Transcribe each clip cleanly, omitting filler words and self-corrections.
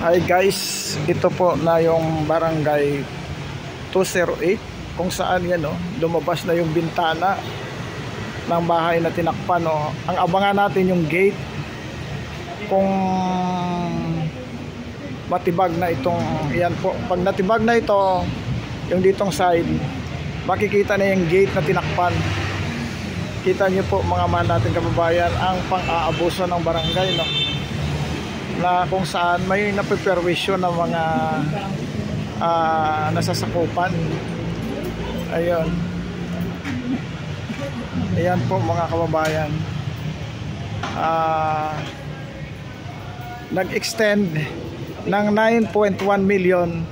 Hi guys, ito po na yung barangay 208 kung saan yan lumabas na yung bintana ng bahay na tinakpan Ang abangan natin yung gate kung matibag na itong yan po. Pag natibag na ito yung ditong side, makikita na yung gate na tinakpan. Kita niyo po mga mahal natin kababayan ang pang-aabuso ng barangay na kung saan may napeperwisyo ng mga nasasakupan. Ayun. Ayan po mga kababayan. Nag-extend ng 9.1 million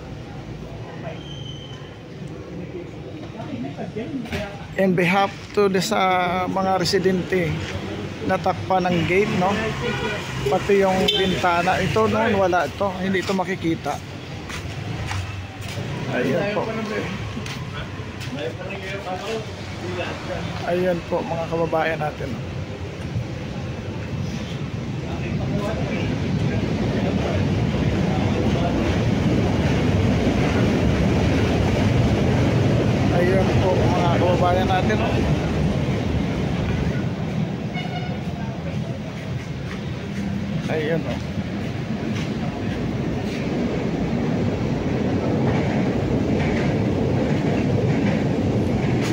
in behalf to sa mga residente na takpan ng gate pati yung bintana ito noon wala ito, hindi ito makikita. Ayan po. Ayan po mga kababayan natin. Ayan po mga kababayan natin. Ayan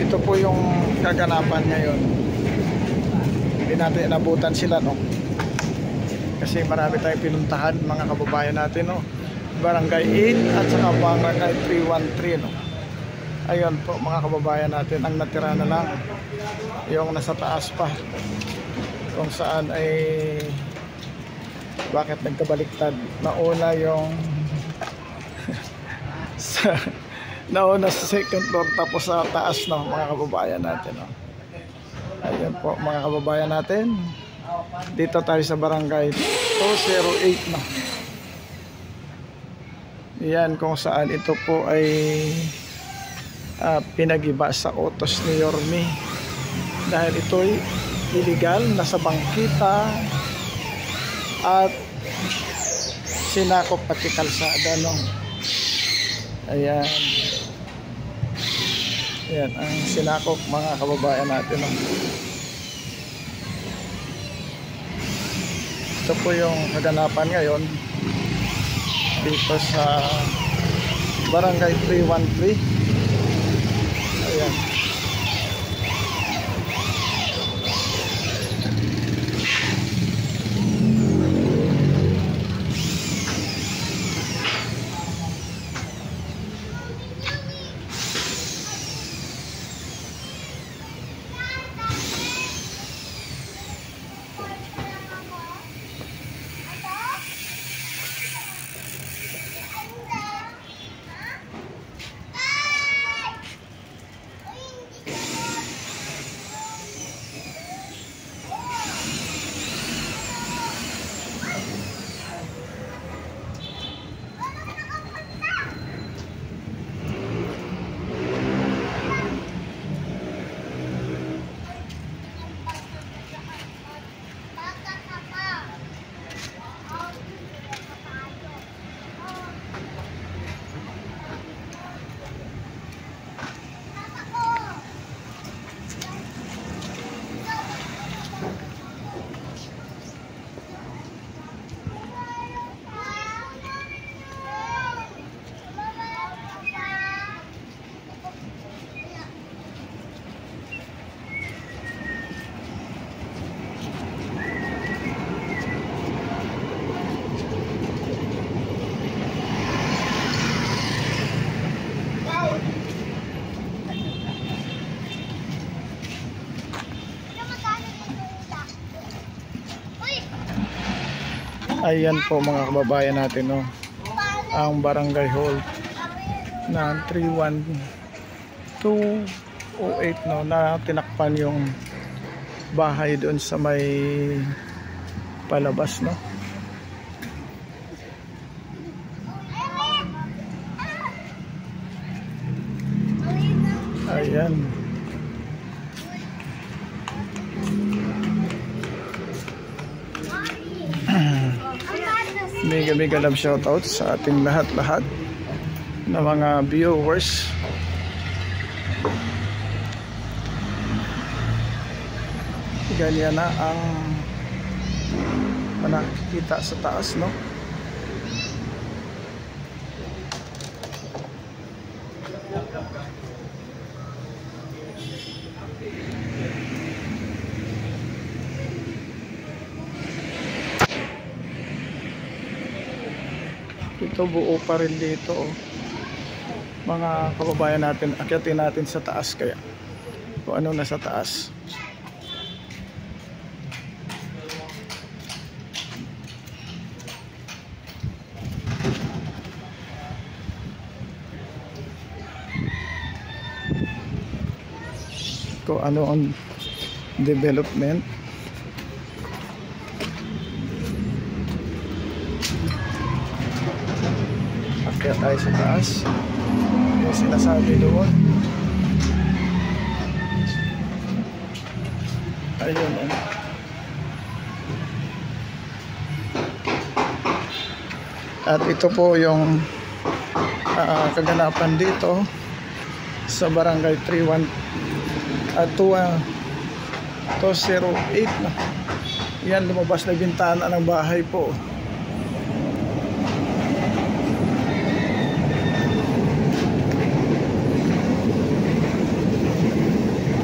ito po yung kaganapan ngayon. Hindi natin inabutan sila kasi marami tayong pinuntahan mga kababayan natin Barangay 8 at saka Barangay 313 Ayan po mga kababayan natin, ang natira na lang yung nasa taas pa kung saan ay bakit nagkabaliktad. Nauna yung nauna sa second floor tapos sa taas mga kababayan natin Ayan po mga kababayan natin, dito tayo sa barangay 208 Yan kung saan ito po ay pinagiba sa utos ni Yorme dahil ito'y illegal, nasa bangkita at sinakop pati kalsada Ayan. Ayan ang sinakop mga kababayan natin Ito po yung kaganapan ngayon dito sa Barangay 313 Ayan. Ayan po mga kababayan natin ang barangay hall ng 31208 na tinakpan yung bahay doon sa may palabas Ayan. mega mega love shoutout sa ating lahat-lahat na mga viewers. Ganyan na ang nakikita sa taas, no? Ito buo pa rin dito, oh. Mga kababayan natin, akyatin natin sa taas kaya kung ano nasa taas. Kung ano ang development. Akyat tayo sa taas. Yung sinasabi doon. Ayun, oh. At ito po yung kaganapan dito sa barangay 208 na. Yan, lumabas na bintana ng bahay po.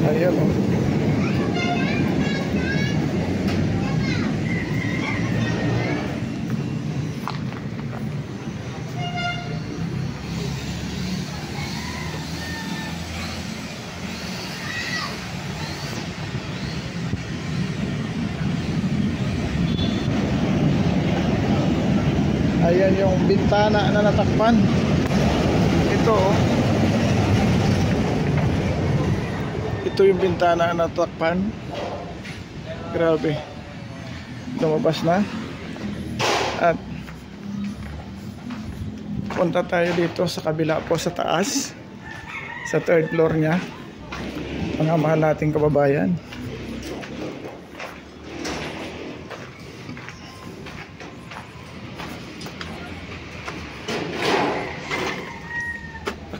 Ayan, oh. Ayan yung bintana na natakpan. Ito, oh. Ito yung bintana na natakpan. Grabe. Lumabas na. At punta tayo dito sa kabila po sa taas. Sa third floor niya. Mga mahal nating kababayan.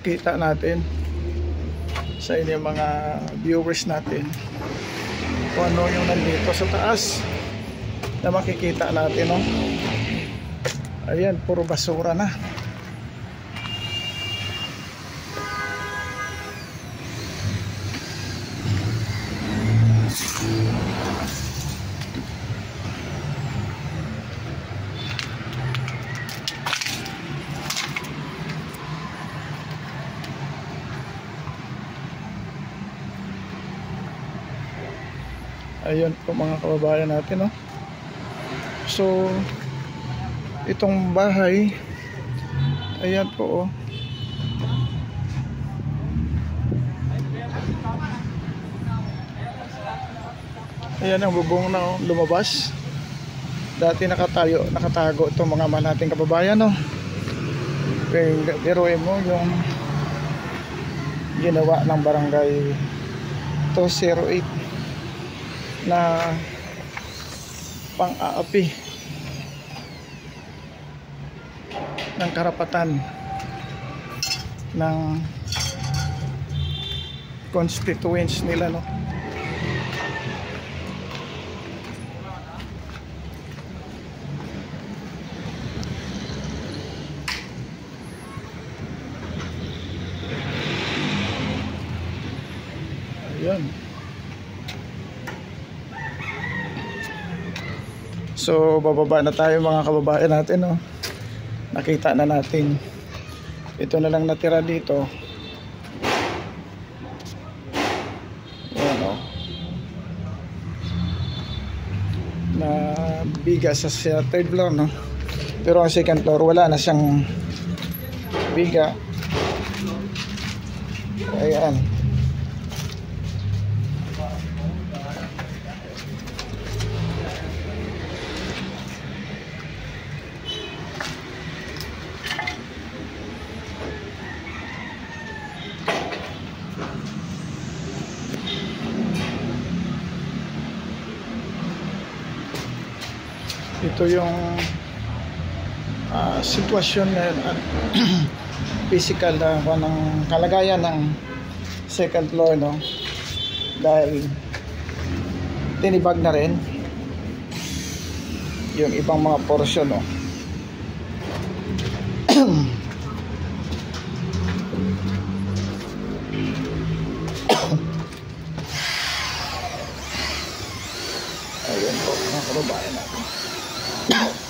Kita natin sa inyo mga viewers natin kung ano yung nandito sa taas na makikita natin, no? Ayan, puro basura na. Ayun po mga kababayan natin, no? So itong bahay, ayan po, oh. Ayan ang bubong na, oh, lumabas. Dati nakatago itong mga mahal nating kababayan, no? Pero mo yung ginawa ng barangay 208 na pang-aapi ng karapatan ng constituents nila, no? Ayan. So bababa na tayo mga kababayan natin, no? Nakita na natin. Ito na lang natira dito. Ayan, oh. Na bigas sa third floor, no? Pero ang second floor wala na siyang biga. Ayan. Ito yung sitwasyon ngayon at physical na ng kalagayan ng second floor, no, dahil tinibag na rin yung ibang mga porsyon, no. Ayun po mga kababayan natin.